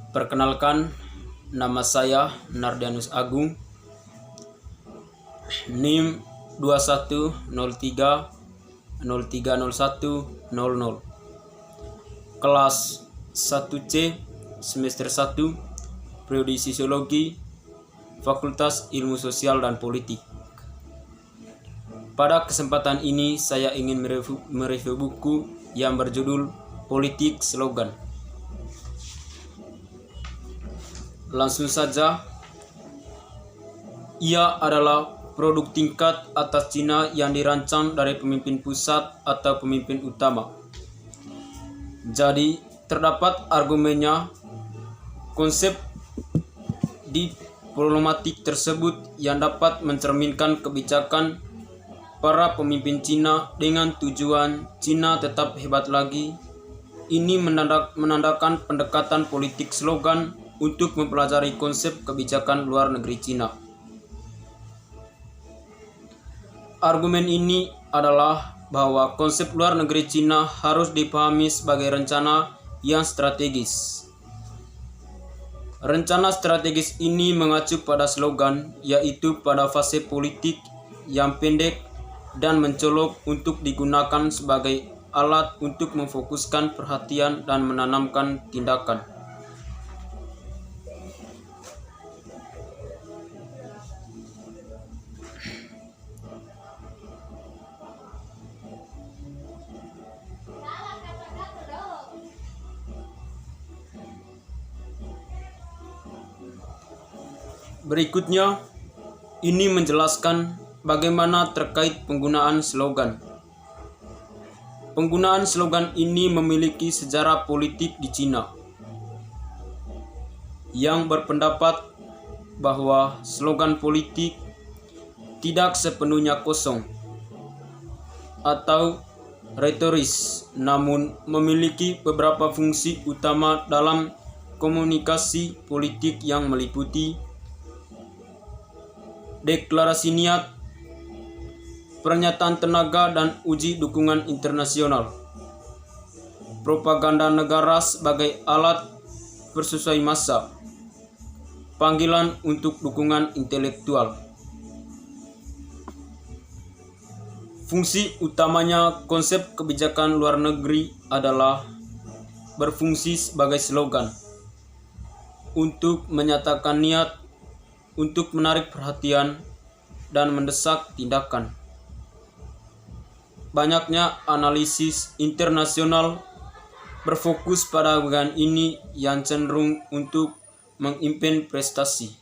Perkenalkan, nama saya Nardianus Agung, NIM 2103030100, kelas 1C, semester 1, Prodi Sosiologi, Fakultas Ilmu Sosial dan Politik. Pada kesempatan ini saya ingin mereview buku yang berjudul Politik Slogan. Langsung saja, ia adalah produk tingkat atas Cina yang dirancang dari pemimpin pusat atau pemimpin utama. Jadi, terdapat argumennya, konsep di problematik tersebut yang dapat mencerminkan kebijakan para pemimpin Cina dengan tujuan Cina tetap hebat lagi. Ini menandakan pendekatan politik slogan untuk mempelajari konsep kebijakan luar negeri Cina. Argumen ini adalah bahwa konsep luar negeri Cina harus dipahami sebagai rencana yang strategis. Rencana strategis ini mengacu pada slogan, yaitu pada fase politik yang pendek dan mencolok untuk digunakan sebagai alat untuk memfokuskan perhatian dan menanamkan tindakan. Berikutnya, ini menjelaskan bagaimana terkait penggunaan slogan. Penggunaan slogan ini memiliki sejarah politik di Cina yang berpendapat bahwa slogan politik tidak sepenuhnya kosong atau retoris, namun memiliki beberapa fungsi utama dalam komunikasi politik yang meliputi deklarasi niat, pernyataan tenaga dan uji dukungan internasional, propaganda negara sebagai alat persuasi massa, panggilan untuk dukungan intelektual. Fungsi utamanya konsep kebijakan luar negeri adalah berfungsi sebagai slogan untuk menyatakan niat, untuk menarik perhatian dan mendesak tindakan. Banyaknya analisis internasional berfokus pada bagian ini yang cenderung untuk mengimpen prestasi.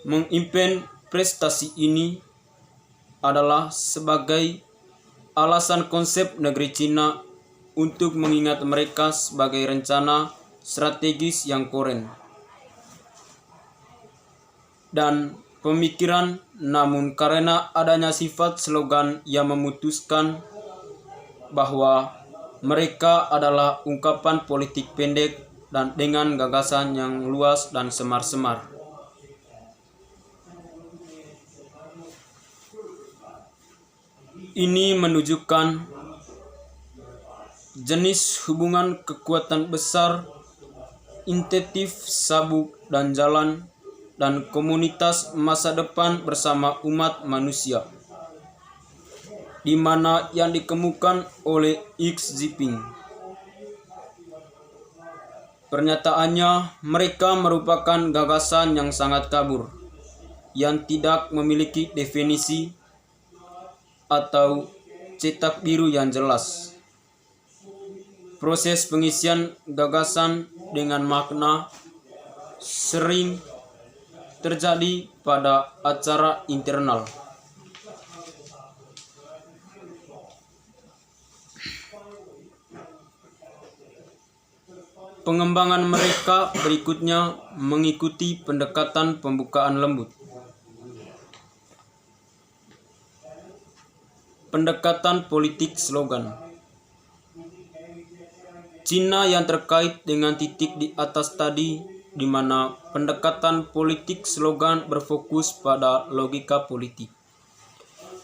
Mengimpen prestasi ini adalah sebagai alasan konsep negeri Cina untuk mengingat mereka sebagai rencana strategis yang koren dan pemikiran, namun karena adanya sifat slogan yang memutuskan bahwa mereka adalah ungkapan politik pendek dan dengan gagasan yang luas dan semar-semar. Ini menunjukkan jenis hubungan kekuatan besar, intensif, sabuk dan jalan, dan komunitas masa depan bersama umat manusia, di mana yang dikemukakan oleh Xi Jinping. Pernyataannya, mereka merupakan gagasan yang sangat kabur, yang tidak memiliki definisi atau cetak biru yang jelas. Proses pengisian gagasan dengan makna sering terjadi pada acara internal. Pengembangan mereka berikutnya mengikuti pendekatan pembukaan lembut. Pendekatan politik slogan. Cina yang terkait dengan titik di atas tadi, di mana pendekatan politik slogan berfokus pada logika politik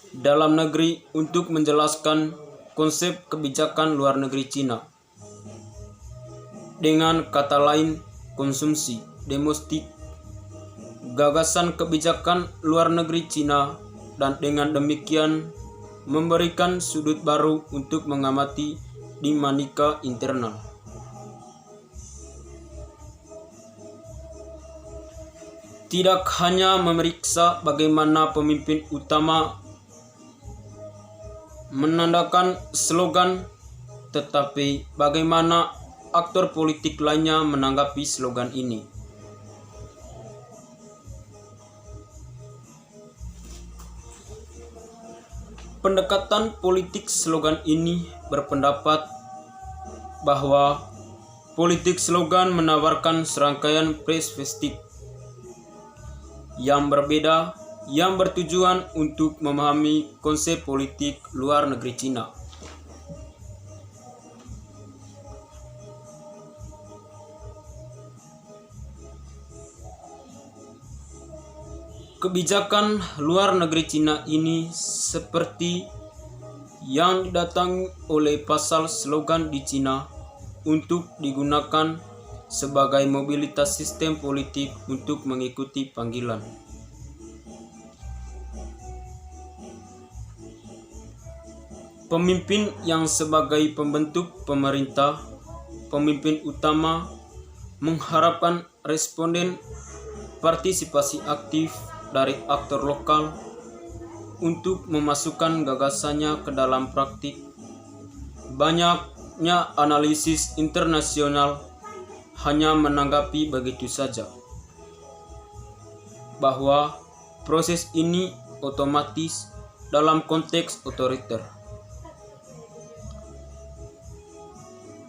dalam negeri untuk menjelaskan konsep kebijakan luar negeri Cina. dengan kata lain konsumsi domestik, gagasan kebijakan luar negeri Cina, dan dengan demikian memberikan sudut baru untuk mengamati dinamika internal. Tidak hanya memeriksa bagaimana pemimpin utama menandakan slogan, tetapi bagaimana aktor politik lainnya menanggapi slogan ini. Pendekatan politik slogan ini berpendapat bahwa politik slogan menawarkan serangkaian perspektif yang berbeda yang bertujuan untuk memahami konsep politik luar negeri Cina. Kebijakan luar negeri Cina ini seperti yang didatangi oleh pasal slogan di Cina untuk digunakan sebagai mobilitas sistem politik untuk mengikuti panggilan. Pemimpin yang sebagai pembentuk pemerintah, pemimpin utama, mengharapkan responden partisipasi aktif dari aktor lokal untuk memasukkan gagasannya ke dalam praktik. Banyaknya analisis internasional hanya menanggapi begitu saja, bahwa proses ini otomatis dalam konteks otoriter.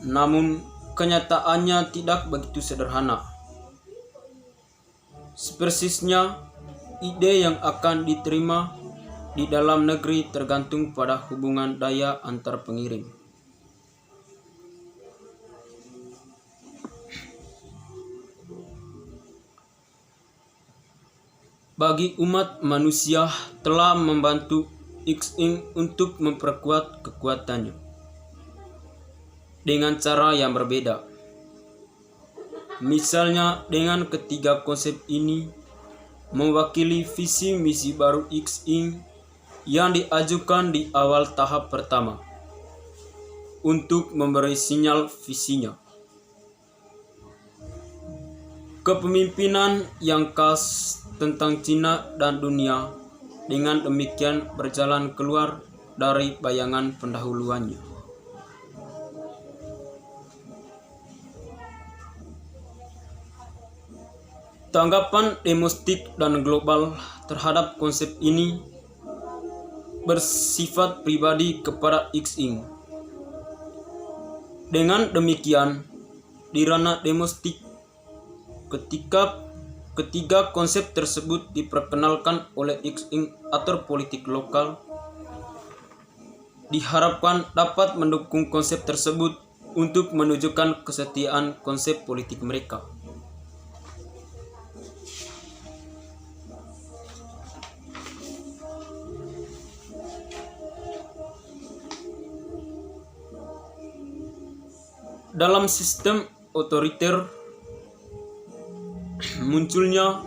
Namun kenyataannya tidak begitu sederhana. Persisnya, ide yang akan diterima di dalam negeri tergantung pada hubungan daya antar pengirim. Bagi umat manusia telah membantu Xing untuk memperkuat kekuatannya dengan cara yang berbeda. Misalnya dengan ketiga konsep ini mewakili visi misi baru Xing yang diajukan di awal tahap pertama untuk memberi sinyal visinya. Kepemimpinan yang khas tentang Cina dan dunia dengan demikian berjalan keluar dari bayangan pendahuluannya. Tanggapan domestik dan global terhadap konsep ini bersifat pribadi kepada Xing. Dengan demikian, di ranah domestik, ketika ketiga konsep tersebut diperkenalkan oleh Xing atau politik lokal, diharapkan dapat mendukung konsep tersebut untuk menunjukkan kesetiaan konsep politik mereka. Dalam sistem otoriter, munculnya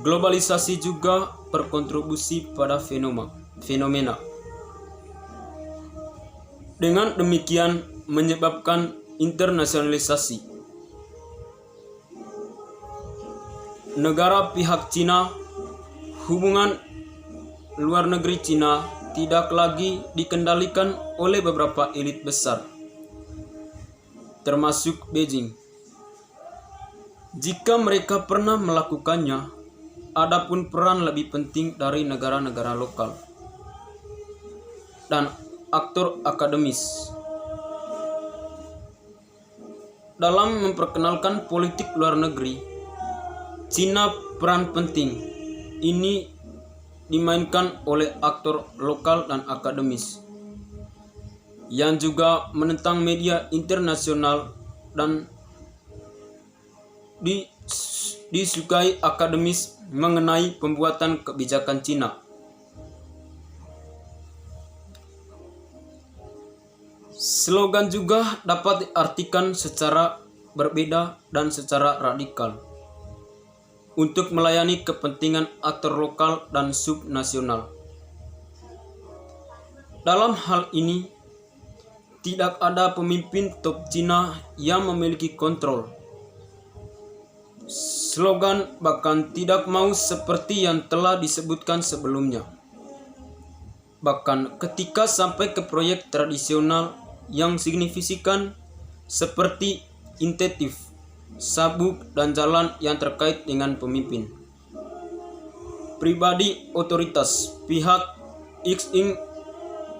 globalisasi juga berkontribusi pada fenomena. Dengan demikian menyebabkan internasionalisasi. Negara pihak Cina, hubungan luar negeri Cina tidak lagi dikendalikan oleh beberapa elit besar, termasuk Beijing. Jika mereka pernah melakukannya, adapun peran lebih penting dari negara-negara lokal dan aktor akademis dalam memperkenalkan politik luar negeri Cina. Peran penting ini dimainkan oleh aktor lokal dan akademis yang juga menentang media internasional dan disukai akademis mengenai pembuatan kebijakan Cina. Slogan juga dapat diartikan secara berbeda dan secara radikal untuk melayani kepentingan aktor lokal dan subnasional. Dalam hal ini, tidak ada pemimpin top Cina yang memiliki kontrol. Slogan bahkan tidak mau seperti yang telah disebutkan sebelumnya. Bahkan ketika sampai ke proyek tradisional yang signifikan seperti insentif, sabuk, dan jalan yang terkait dengan pemimpin pribadi otoritas, pihak X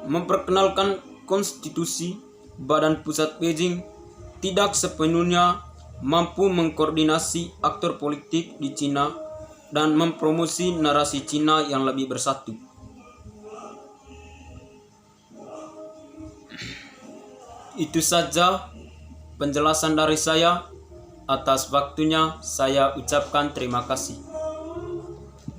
memperkenalkan konstitusi. Badan Pusat Beijing tidak sepenuhnya mampu mengkoordinasi aktor politik di Cina dan mempromosi narasi Cina yang lebih bersatu. Itu saja penjelasan dari saya. Atas waktunya saya ucapkan terima kasih.